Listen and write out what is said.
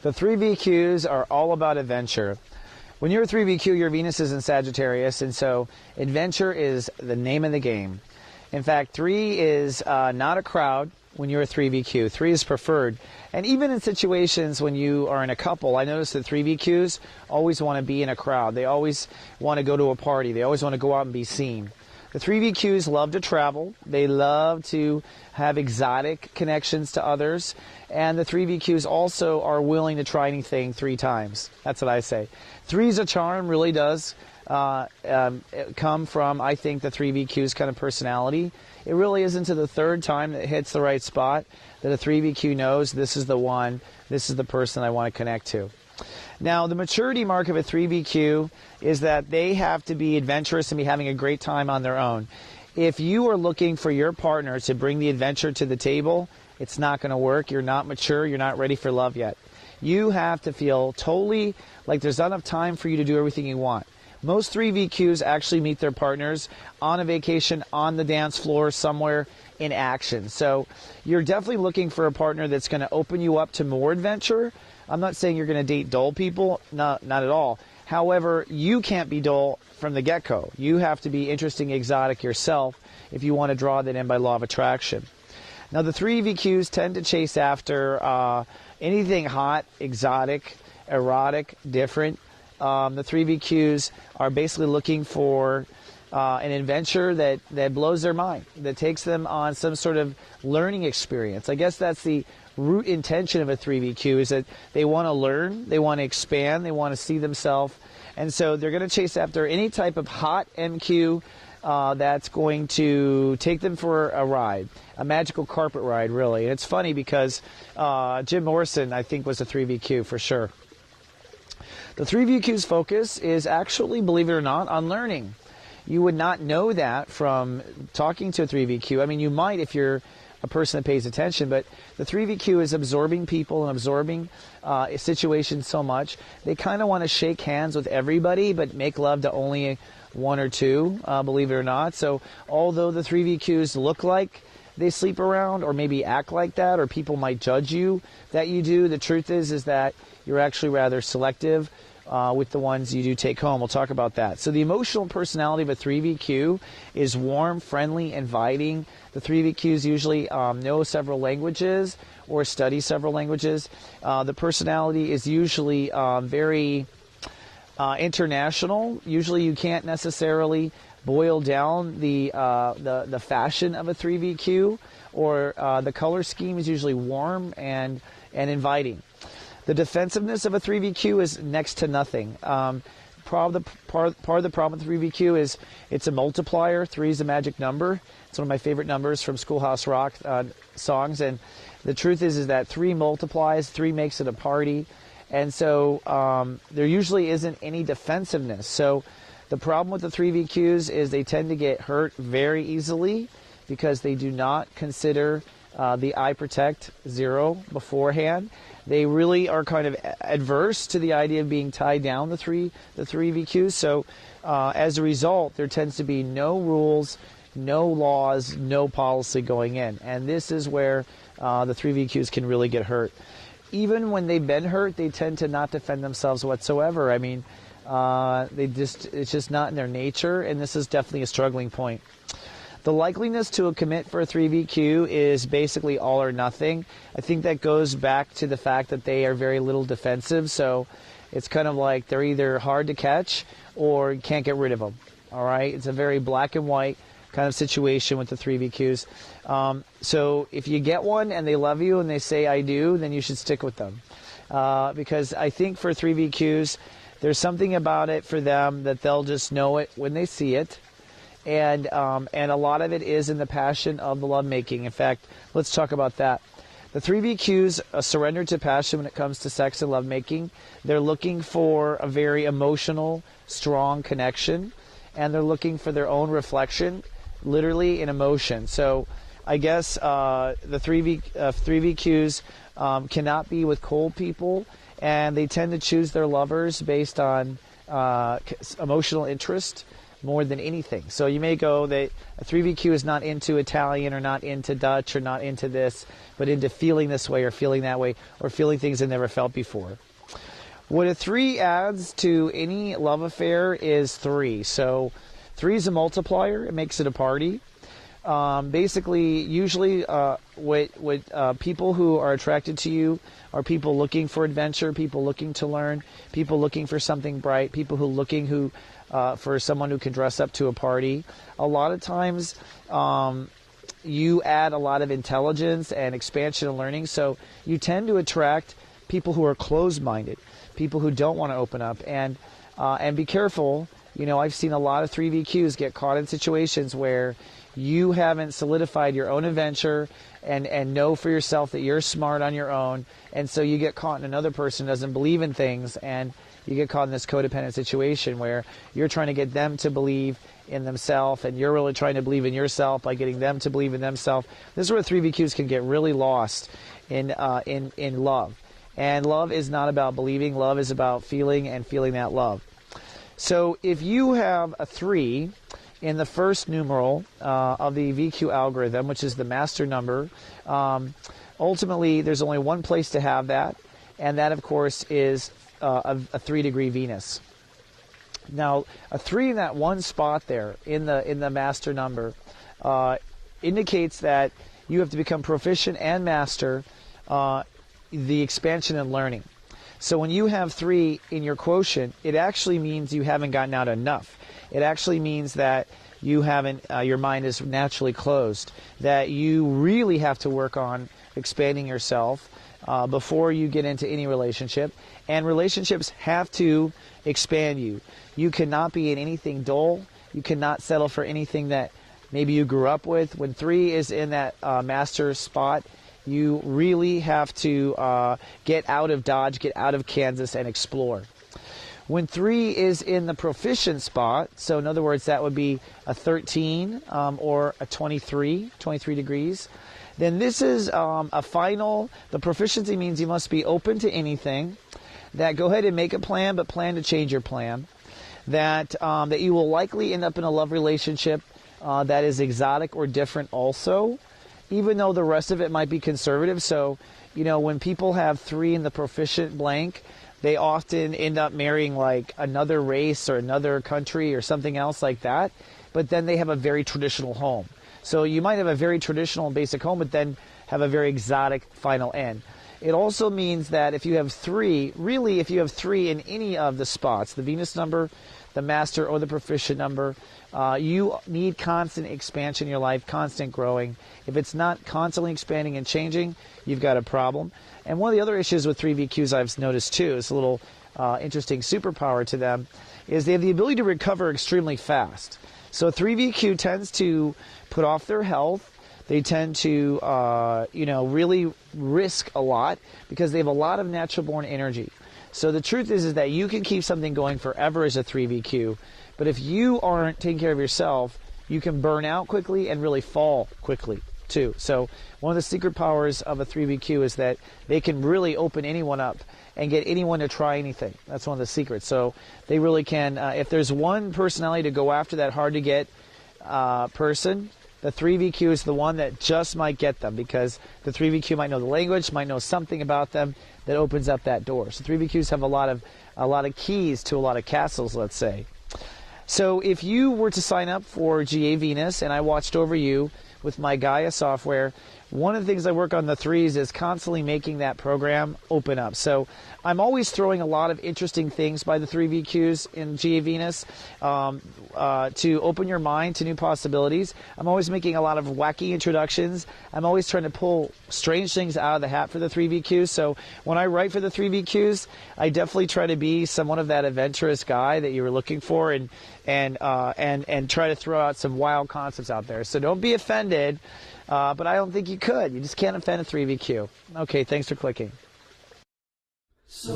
The 3VQs are all about adventure. When you're a 3VQ, your Venus is in Sagittarius, and so adventure is the name of the game. In fact, 3 is not a crowd when you're a 3VQ. 3 is preferred. And even in situations when you are in a couple, I notice that 3VQs always want to be in a crowd. They always want to go to a party. They always want to go out and be seen. The 3VQs love to travel. They love to have exotic connections to others. And the 3VQs also are willing to try anything 3 times. That's what I say. 3's a charm really does come from, I think, the 3VQ's kind of personality. It really isn't to the 3rd time that it hits the right spot that a 3VQ knows this is the one, this is the person I want to connect to. Now, the maturity mark of a 3VQ is that they have to be adventurous and be having a great time on their own. If you are looking for your partner to bring the adventure to the table, it's not going to work. You're not mature. You're not ready for love yet. You have to feel totally like there's not enough time for you to do everything you want. Most 3VQs actually meet their partners on a vacation, on the dance floor, somewhere in action. So you're definitely looking for a partner that's going to open you up to more adventure. I'm not saying you're going to date dull people, not at all. However, you can't be dull from the get-go. You have to be interesting, exotic yourself if you want to draw that in by law of attraction. Now, the 3VQs tend to chase after anything hot, exotic, erotic, different. The 3VQs are basically looking for an adventure that blows their mind, that takes them on some sort of learning experience. I guess that's the root intention of a 3VQ, is that they want to learn, they want to expand, they want to see themselves. And so they're going to chase after any type of hot MQ that's going to take them for a ride, a magical carpet ride, really. And it's funny because Jim Morrison, I think, was a 3VQ for sure. The 3VQ's focus is actually, believe it or not, on learning. You would not know that from talking to a 3VQ. I mean, you might if you're a person that pays attention, but the 3VQ is absorbing people and absorbing situations so much. They kind of want to shake hands with everybody, but make love to only 1 or 2, believe it or not. So although the 3VQs look like they sleep around or maybe act like that, or people might judge you that you do, the truth is that you're actually rather selective with the ones you do take home. We'll talk about that. So the emotional personality of a 3VQ is warm, friendly, inviting. The 3VQs usually know several languages or study several languages. The personality is usually very international. Usually you can't necessarily boil down the fashion of a 3VQ, or the color scheme is usually warm and inviting. The defensiveness of a 3VQ is next to nothing. Part of the problem with 3VQ is it's a multiplier. 3 is a magic number. It's one of my favorite numbers from Schoolhouse Rock songs. And the truth is that 3 multiplies, 3 makes it a party. And so there usually isn't any defensiveness. So the problem with the 3VQs is they tend to get hurt very easily because they do not consider the I protect 0 beforehand. They really are kind of adverse to the idea of being tied down, the 3VQs. So as a result, there tends to be no rules, no laws, no policy going in. And this is where the 3VQs can really get hurt. Even when they've been hurt, they tend to not defend themselves whatsoever. I mean, it's just not in their nature, and this is definitely a struggling point. The likeliness to a commit for a 3VQ is basically all or nothing. I think that goes back to the fact that they are very little defensive, so it's kind of like they're either hard to catch or you can't get rid of them. All right? It's a very black and white kind of situation with the 3VQs. So if you get one and they love you and they say, I do, then you should stick with them. Because I think for 3VQs, there's something about it for them that they'll just know it when they see it. And a lot of it is in the passion of the lovemaking. In fact, let's talk about that. The 3VQs surrender to passion when it comes to sex and lovemaking. They're looking for a very emotional, strong connection, and they're looking for their own reflection, literally in emotion. So I guess the 3VQs cannot be with cold people, and they tend to choose their lovers based on emotional interest. more than anything. So you may go that a 3VQ is not into Italian or not into Dutch or not into this, but into feeling this way or feeling that way or feeling things they never felt before. What a 3 adds to any love affair is 3. So 3 is a multiplier. It makes it a party. Basically, usually what people who are attracted to you are people looking for adventure, people looking to learn, people looking for something bright, people who looking for someone who can dress up to a party. A lot of times you add a lot of intelligence and expansion and learning, so you tend to attract people who are closed-minded, people who don't want to open up. And be careful. You know, I've seen a lot of 3VQs get caught in situations where you haven't solidified your own adventure and know for yourself that you're smart on your own, and so you get caught in another person who doesn't believe in things, and you get caught in this codependent situation where you're trying to get them to believe in themselves, and you're really trying to believe in yourself by getting them to believe in themselves. This is where 3VQs can get really lost in love. And love is not about believing. Love is about feeling and feeling that love. So if you have a 3 in the first numeral of the VQ algorithm, which is the master number, ultimately there's only one place to have that, and that, of course, is a 3-degree Venus. Now, a 3 in that one spot there in the master number indicates that you have to become proficient and master the expansion and learning. So when you have 3 in your quotient, it actually means you haven't gotten out enough. It actually means that you haven't, your mind is naturally closed, that you really have to work on expanding yourself before you get into any relationship. And relationships have to expand you. You cannot be in anything dull. You cannot settle for anything that maybe you grew up with. When 3 is in that master spot, you really have to get out of Dodge, get out of Kansas, and explore. When 3 is in the proficient spot, so in other words, that would be a 13 or a 23 degrees, then this is a final. The proficiency means you must be open to anything. That go ahead and make a plan, but plan to change your plan. That you will likely end up in a love relationship that is exotic or different also, even though the rest of it might be conservative. So, you know, when people have 3 in the proficient blank, they often end up marrying like another race or another country or something else like that. But then they have a very traditional home. So you might have a very traditional and basic home, but then have a very exotic final end. It also means that if you have 3, really if you have 3 in any of the spots, the Venus number, the master, or the proficient number, you need constant expansion in your life, constant growing. If it's not constantly expanding and changing, you've got a problem. And one of the other issues with 3VQs I've noticed too, is a little interesting superpower to them, is they have the ability to recover extremely fast. So a 3VQ tends to put off their health. They tend to, really risk a lot because they have a lot of natural-born energy. So the truth is that you can keep something going forever as a 3VQ, but if you aren't taking care of yourself, you can burn out quickly and really fall quickly too. So one of the secret powers of a 3VQ is that they can really open anyone up and get anyone to try anything. That's one of the secrets. So they really can, if there's one personality to go after that hard-to-get person, the 3VQ is the one that just might get them, because the 3VQ might know the language, might know something about them that opens up that door. So 3VQs have a lot of keys to a lot of castles, let's say. So if you were to sign up for GA Venus and I watched over you with my Gaia software, one of the things I work on the 3s is constantly making that program open up. So I'm always throwing a lot of interesting things by the 3VQs in GA Venus to open your mind to new possibilities. I'm always making a lot of wacky introductions. I'm always trying to pull strange things out of the hat for the 3VQs. So when I write for the 3VQs, I definitely try to be somewhat of that adventurous guy that you were looking for, and try to throw out some wild concepts out there. So don't be offended. But I don't think you could. You just can't offend a 3VQ. Okay, thanks for clicking. So